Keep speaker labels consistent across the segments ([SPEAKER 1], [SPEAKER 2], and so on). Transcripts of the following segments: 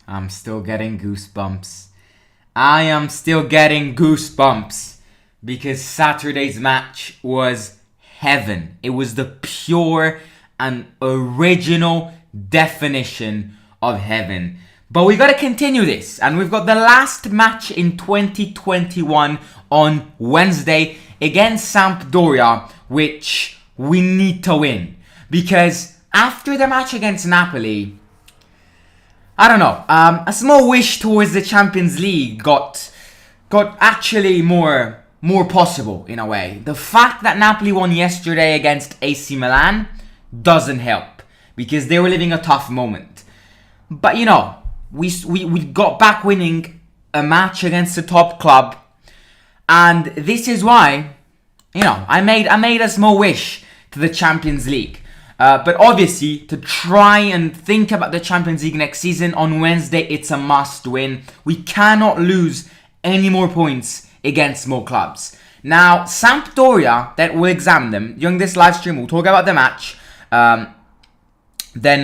[SPEAKER 1] I'm still getting goosebumps. I am still getting goosebumps because Saturday's match was heaven. It was the pure and original definition of heaven. But we got to continue this, and we've got the last match in 2021 on Wednesday against Sampdoria, which we need to win. Because after the match against Napoli, I don't know, a small wish towards the Champions League got actually more possible in a way. The fact that Napoli won yesterday against AC Milan doesn't help because they were living a tough moment. But you know, we got back winning a match against a top club, and this is why, you know, I made a small wish to the Champions League. But obviously, to try and think about the Champions League next season, on Wednesday, it's a must win. We cannot lose any more points against small clubs. Now, Sampdoria, that we'll examine them during this live stream. We'll talk about the match. Then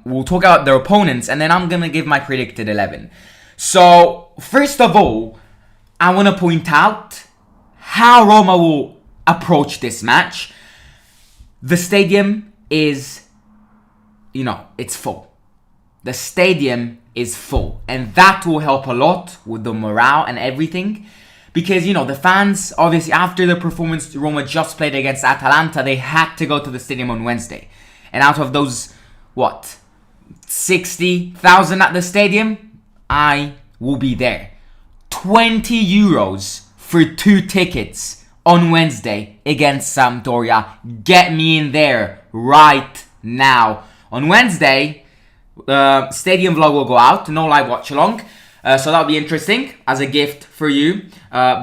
[SPEAKER 1] we'll talk about their opponents, and then I'm going to give my predicted 11. So, first of all, I want to point out how Roma will approach this match. The stadium is, you know, it's full. The stadium is full, and that will help a lot with the morale and everything. Because, you know, the fans, obviously, after the performance Roma just played against Atalanta, they had to go to the stadium on Wednesday. And out of those, 60,000 at the stadium, I will be there. 20 euros for 2 tickets on Wednesday against Sampdoria. Get me in there right now. On Wednesday, stadium vlog will go out. No live watch along. So that'll be interesting as a gift for you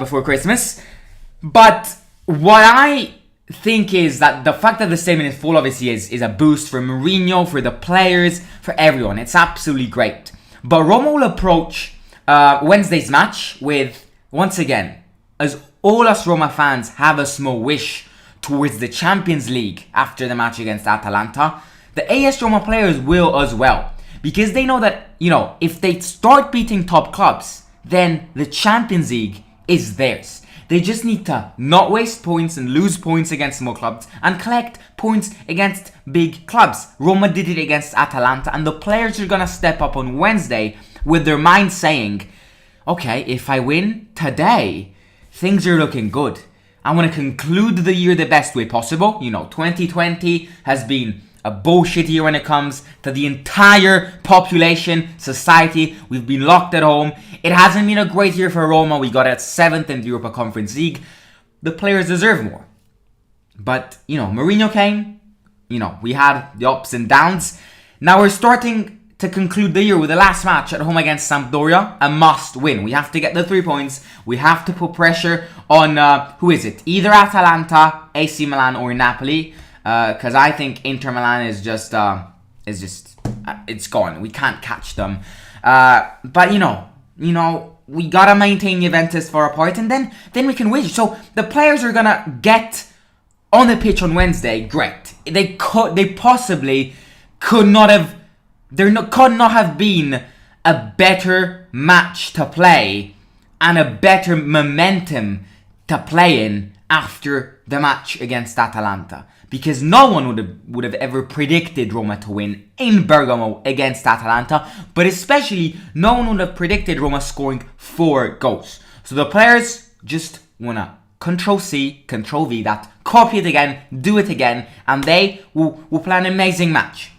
[SPEAKER 1] before Christmas. But what I think is that the fact that the stadium is full obviously is a boost for Mourinho, for the players, for everyone. It's absolutely great. But Roma will approach Wednesday's match with, once again, as all us Roma fans have a small wish towards the Champions League after the match against Atalanta, the AS Roma players will as well. Because they know that, you know, if they start beating top clubs, then the Champions League is theirs. They just need to not waste points and lose points against small clubs and collect points against big clubs. Roma did it against Atalanta, and the players are going to step up on Wednesday with their mind saying, okay, if I win today, things are looking good. I want to conclude the year the best way possible. You know, 2020 has been a bullshit year when it comes to the entire population, society. We've been locked at home. It hasn't been a great year for Roma. We got at 7th in the Europa Conference League. The players deserve more. But, you know, Mourinho came. You know, we had the ups and downs. Now we're starting to conclude the year with the last match at home against Sampdoria. A must win. We have to get the 3 points. We have to put pressure on, who is it? Either Atalanta, AC Milan or Napoli. Because I think Inter Milan is just it's gone. We can't catch them. But you know, we gotta maintain Juventus for a part, and then we can win. So the players are gonna get on the pitch on Wednesday. Great. They possibly could not have been a better match to play and a better momentum to play in after the match against Atalanta. Because no one would have ever predicted Roma to win in Bergamo against Atalanta, but especially no one would have predicted Roma scoring 4 goals. So the players just wanna Control-C, Control-V that, copy it again, do it again, and they will play an amazing match.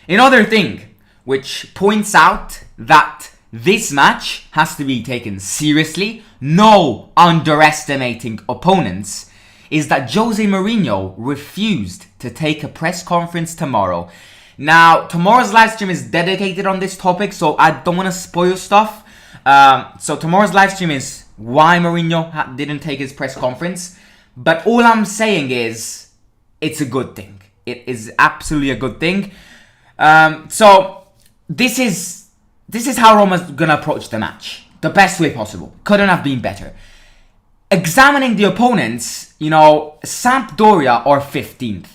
[SPEAKER 1] Another thing which points out that this match has to be taken seriously, no underestimating opponents, is that Jose Mourinho refused to take a press conference tomorrow. Now, tomorrow's live stream is dedicated on this topic, so I don't want to spoil stuff. So tomorrow's live stream is why Mourinho didn't take his press conference. But all I'm saying is, it's a good thing. It is absolutely a good thing. So this is how Roma's gonna approach the match. The best way possible. Couldn't have been better. Examining the opponents, you know, Sampdoria are 15th.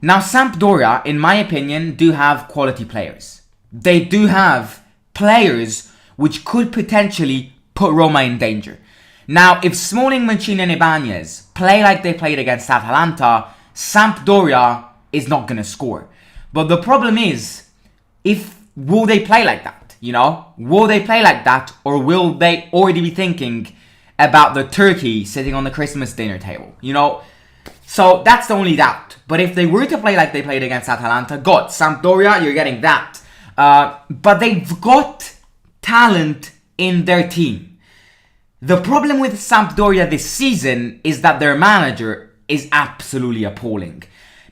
[SPEAKER 1] Now, Sampdoria, in my opinion, do have quality players. They do have players which could potentially put Roma in danger. Now, if Smalling, Mancini and Ibanez play like they played against Atalanta, Sampdoria is not going to score. But the problem is, will they play like that? Will they play like that, or will they already be thinking about the turkey sitting on the Christmas dinner table? So that's the only doubt. But if they were to play like they played against Atalanta, God, Sampdoria, you're getting that. But they've got talent in their team. The problem with Sampdoria this season is that their manager is absolutely appalling.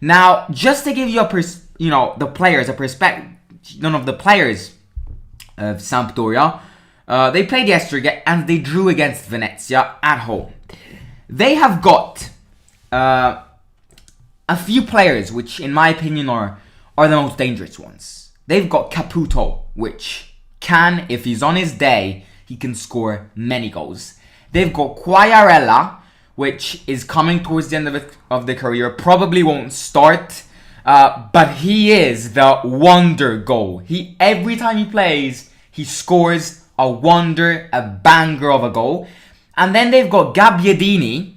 [SPEAKER 1] Now, just to give you the players a perspective, none of the players of Sampdoria, they played yesterday and they drew against Venezia at home. They have got a few players which, in my opinion, are the most dangerous ones. They've got Caputo, which can, if he's on his day, he can score many goals. They've got Quagliarella, which is coming towards the end of the career. Probably won't start, but he is the wonder goal. Every time he plays, he scores a wonder, a banger of a goal. And then they've got Gabbiadini,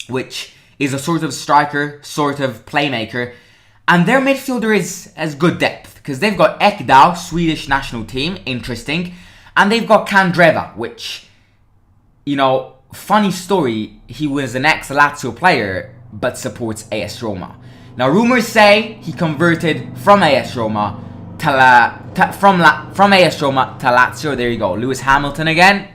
[SPEAKER 1] which is a sort of striker, sort of playmaker. And their midfielder has good depth, because they've got Ekdal, Swedish national team, interesting. And they've got Candreva, which, funny story, he was an ex-Lazio player, but supports AS Roma. Now, rumors say he converted from AS Roma from AS Roma to Lazio. There you go, Lewis Hamilton again.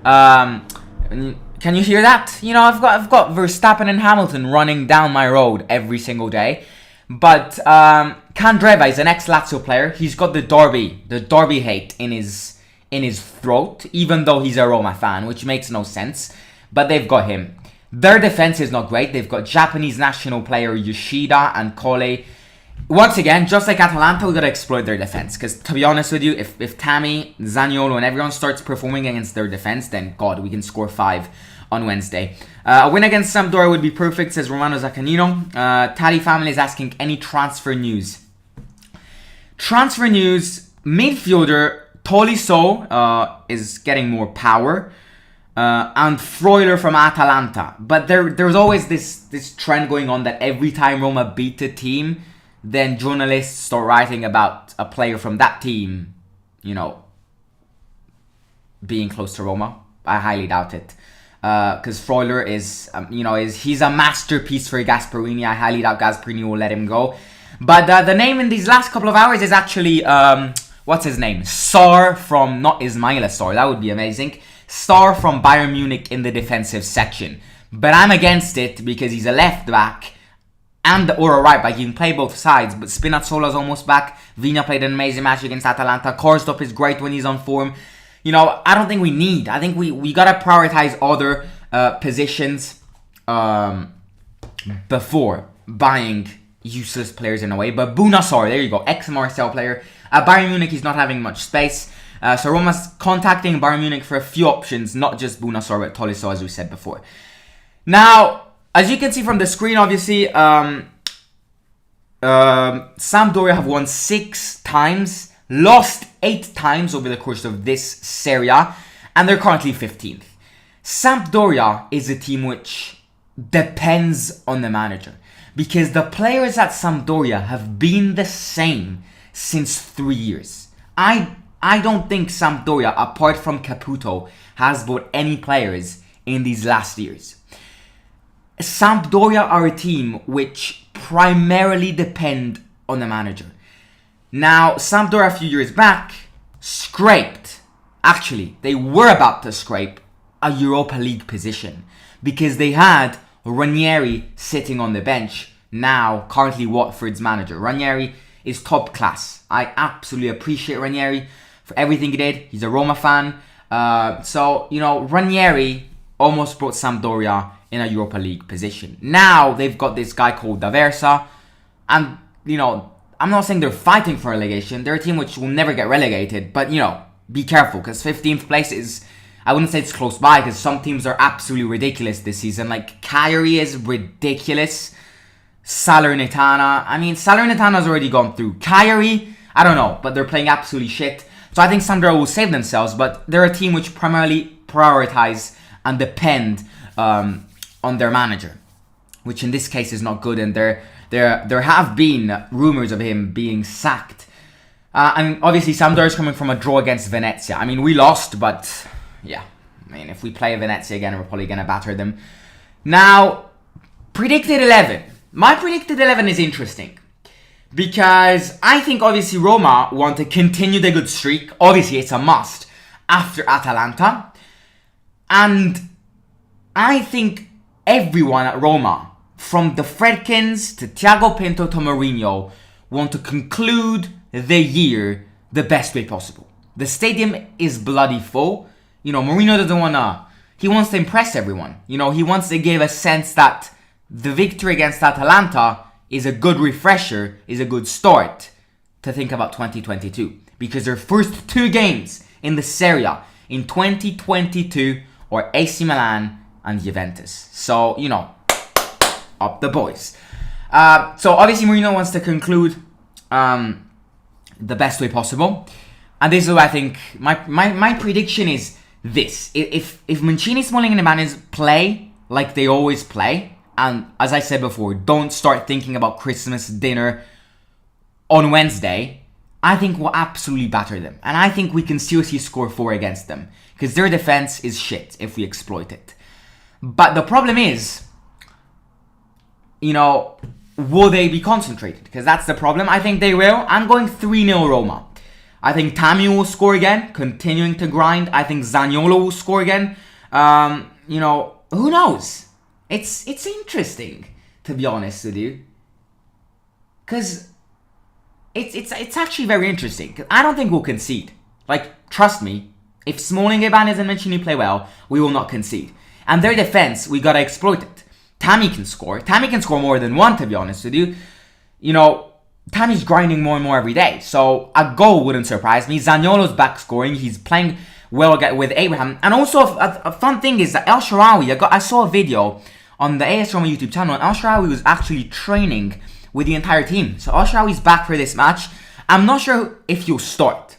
[SPEAKER 1] Can you hear that? I've got Verstappen and Hamilton running down my road every single day. But Candreva is an ex-Lazio player. He's got the Derby hate in his throat, even though he's a Roma fan, which makes no sense. But they've got him. Their defense is not great. They've got Japanese national player Yoshida and Kole. Once again, just like Atalanta, we've got to exploit their defense. Because to be honest with you, if Tammy, Zaniolo and everyone starts performing against their defense, then God, we can score 5 on Wednesday. A win against Sampdoria would be perfect, says Romano Zaccanino. Tali family is asking any transfer news. Transfer news, midfielder Tolisso is getting more power. And Freuler from Atalanta. But there's always this trend going on that every time Roma beat a team, then journalists start writing about a player from that team, being close to Roma. I highly doubt it. Because Freuler he's a masterpiece for Gasperini. I highly doubt Gasperini will let him go. But the name in these last couple of hours is actually, what's his name? Sar from, not Ismaila Sar, that would be amazing. Sar from Bayern Munich in the defensive section. But I'm against it because he's a left back or a right back. You can play both sides, but Spinazzola's almost back. Vigna played an amazing match against Atalanta. Korsdorp is great when he's on form. I don't think I think we gotta prioritize other positions before buying useless players in a way. But Bunassar, there you go, ex-Marseille player. Bayern Munich, he's not having much space. So Roma's contacting Bayern Munich for a few options, not just Bunassar, but Tolisso, as we said before. Now, as you can see from the screen, obviously, Sampdoria have won 6 times, lost 8 times over the course of this Serie A, and they're currently 15th. Sampdoria is a team which depends on the manager, because the players at Sampdoria have been the same since 3 years. I don't think Sampdoria, apart from Caputo, has bought any players in these last years. Sampdoria are a team which primarily depend on the manager. Now, Sampdoria a few years back they were about to scrape a Europa League position because they had Ranieri sitting on the bench, now currently Watford's manager. Ranieri is top class. I absolutely appreciate Ranieri for everything he did. He's a Roma fan. So Ranieri almost brought Sampdoria in a Europa League position. Now they've got this guy called D'Aversa, and I'm not saying they're fighting for relegation. They're a team which will never get relegated, but be careful, because 15th place is, I wouldn't say it's close by, because some teams are absolutely ridiculous this season. Like Cagliari is ridiculous. Salernitana's already gone through. Cagliari, I don't know, but they're playing absolutely shit. So I think Sampdoria will save themselves, but they're a team which primarily prioritize and depend on their manager, which in this case is not good, and there have been rumours of him being sacked. And obviously Sampdoria is coming from a draw against Venezia. I mean, we lost, but yeah, I mean, if we play Venezia again, we're probably going to batter them. Now, predicted 11. My predicted 11 is interesting, because I think obviously Roma want to continue the good streak. Obviously, it's a must after Atalanta. And I think everyone at Roma, from the Fredkins to Thiago Pinto to Mourinho, want to conclude the year the best way possible. The stadium is bloody full. You know, Mourinho doesn't want to... He wants to impress everyone. You know, he wants to give a sense that the victory against Atalanta is a good refresher, is a good start to think about 2022. Because their first 2 games in the Serie A in 2022 are AC Milan and Juventus. So, you know, up the boys. So obviously Mourinho wants to conclude the best way possible. And this is what I think, my prediction is this. If Mancini, Smalling and Ibanez play like they always play, and as I said before, don't start thinking about Christmas dinner on Wednesday, I think we'll absolutely batter them. And I think we can seriously score 4 against them, because their defense is shit if we exploit it. But the problem is, you know, will they be concentrated? Because that's the problem. I think they will. I'm going 3-0 Roma. I think Tammy will score again, continuing to grind. I think Zaniolo will score again. You know, who knows? It's interesting, to be honest with you. Because it's actually very interesting. I don't think we'll concede. Like, trust me, if Smalling, Ibanez and Mancini play well, we will not concede. And their defense, we gotta exploit it. Tammy can score. Tammy can score more than 1, to be honest with you. You know, Tammy's grinding more and more every day. So a goal wouldn't surprise me. Zaniolo's back scoring. He's playing well with Abraham. And also, a fun thing is that El Shaarawy, I saw a video on the AS Roma YouTube channel, and El Shaarawy was actually training with the entire team. So El Shaarawy's back for this match. I'm not sure if he'll start.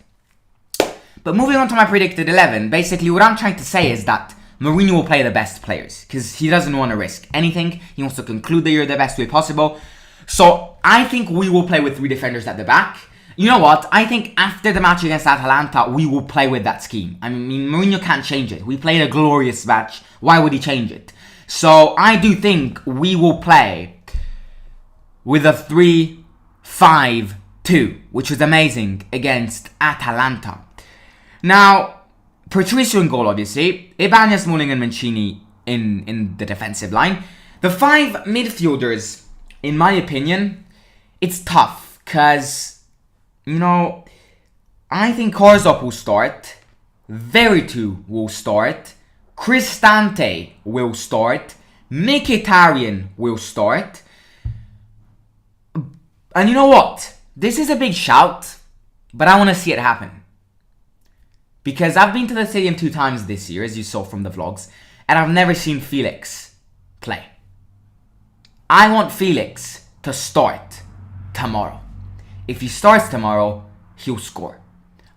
[SPEAKER 1] But moving on to my predicted 11, basically what I'm trying to say is that Mourinho will play the best players, because he doesn't want to risk anything. He wants to conclude the year the best way possible. So I think we will play with 3 defenders at the back. You know what? I think after the match against Atalanta, we will play with that scheme. I mean, Mourinho can't change it. We played a glorious match. Why would he change it? So I do think we will play with a 3-5-2, which was amazing against Atalanta. Now, Patricio in goal, obviously. Ibanez, Smalling and Mancini in the defensive line. The 5 midfielders, in my opinion, it's tough. Because, you know, I think Karsdorp will start. Veretout will start. Cristante will start. Mkhitaryan will start. And you know what? This is a big shout, but I want to see it happen. Because I've been to the stadium 2 times this year, as you saw from the vlogs, and I've never seen Felix play. I want Felix to start tomorrow. If he starts tomorrow, he'll score.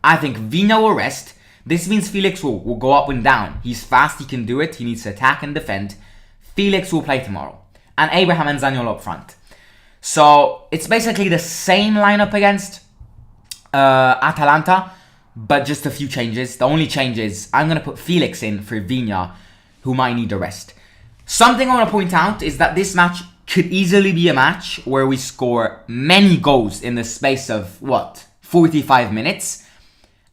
[SPEAKER 1] I think Vina will rest. This means Felix will go up and down. He's fast, he can do it. He needs to attack and defend. Felix will play tomorrow. And Abraham and Zaniolo up front. So it's basically the same lineup against Atalanta, but just a few changes. The only change is I'm going to put Felix in for Vina, who might need a rest. Something I want to point out is that this match could easily be a match where we score many goals in the space of, 45 minutes.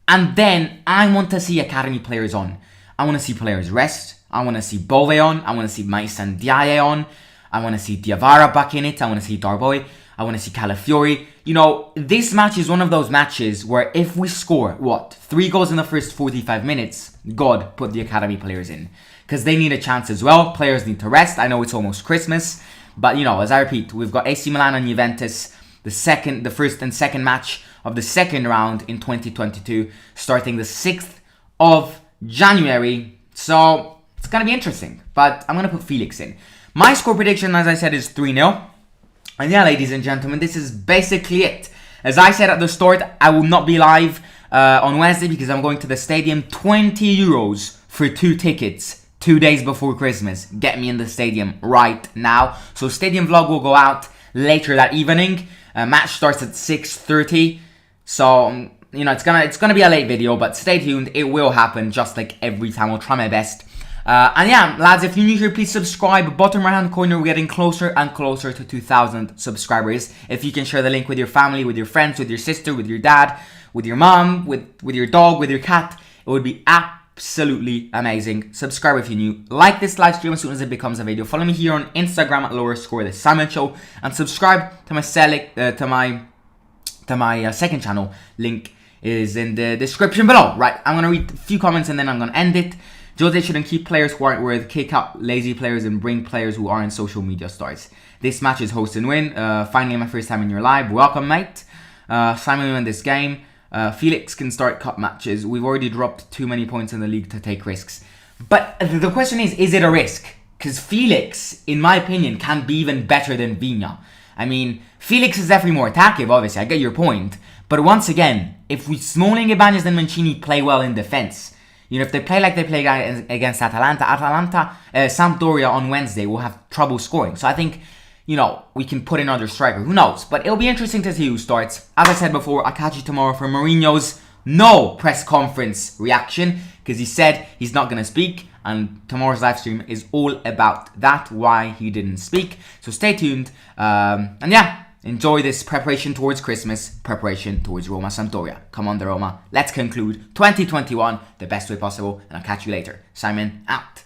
[SPEAKER 1] And then I want to see academy players on. I want to see players rest. I want to see Bove on. I want to see Maisan Diaye on. I want to see Diawara back in it. I want to see Darboy. I want to see Calafiori. You know, this match is one of those matches where if we score, 3 goals in the first 45 minutes, God, put the academy players in. Because they need a chance as well. Players need to rest. I know it's almost Christmas. But, you know, as I repeat, we've got AC Milan and Juventus, the first and second match of the second round in 2022, starting the 6th of January. So, it's going to be interesting. But I'm going to put Felix in. My score prediction, as I said, is 3-0. And yeah, ladies and gentlemen, this is basically it. As I said at the start, I will not be live on Wednesday because I'm going to the stadium. 20 euros for 2 tickets 2 days before Christmas. Get me in the stadium right now. So stadium vlog will go out later that evening. Match starts at 6:30. So it's gonna be a late video, but stay tuned. It will happen just like every time. I'll try my best. And yeah, lads, if you're new here, please subscribe. Bottom right hand corner, we're getting closer and closer to 2,000 subscribers. If you can share the link with your family, with your friends, with your sister, with your dad, with your mom, with your dog, with your cat, it would be absolutely amazing. Subscribe if you're new. Like this live stream as soon as it becomes a video. Follow me here on Instagram at @lowerscore, the Simon Show, and subscribe to my second channel. Link is in the description below. Right, I'm gonna read a few comments and then I'm gonna end it. Jose shouldn't keep players who aren't worth, kick out lazy players and bring players who aren't social media stars. This match is host and win. Finally my first time in your live. Welcome, mate. Simon win this game. Felix can start cup matches. We've already dropped too many points in the league to take risks. But the question is it a risk? Because Felix, in my opinion, can be even better than Vina. I mean, Felix is definitely more attacking, obviously. I get your point. But once again, if Smalling, Ibanez and Mancini play well in defense, if they play like they play against Sampdoria on Wednesday will have trouble scoring. So I think, we can put in another striker. Who knows? But it'll be interesting to see who starts. As I said before, I'll catch you tomorrow for Mourinho's no press conference reaction, because he said he's not going to speak. And tomorrow's live stream is all about that, why he didn't speak. So stay tuned. And yeah. Enjoy this preparation towards Christmas, preparation towards Roma Sampdoria. Come on, the Roma. Let's conclude 2021 the best way possible, and I'll catch you later. Simon out.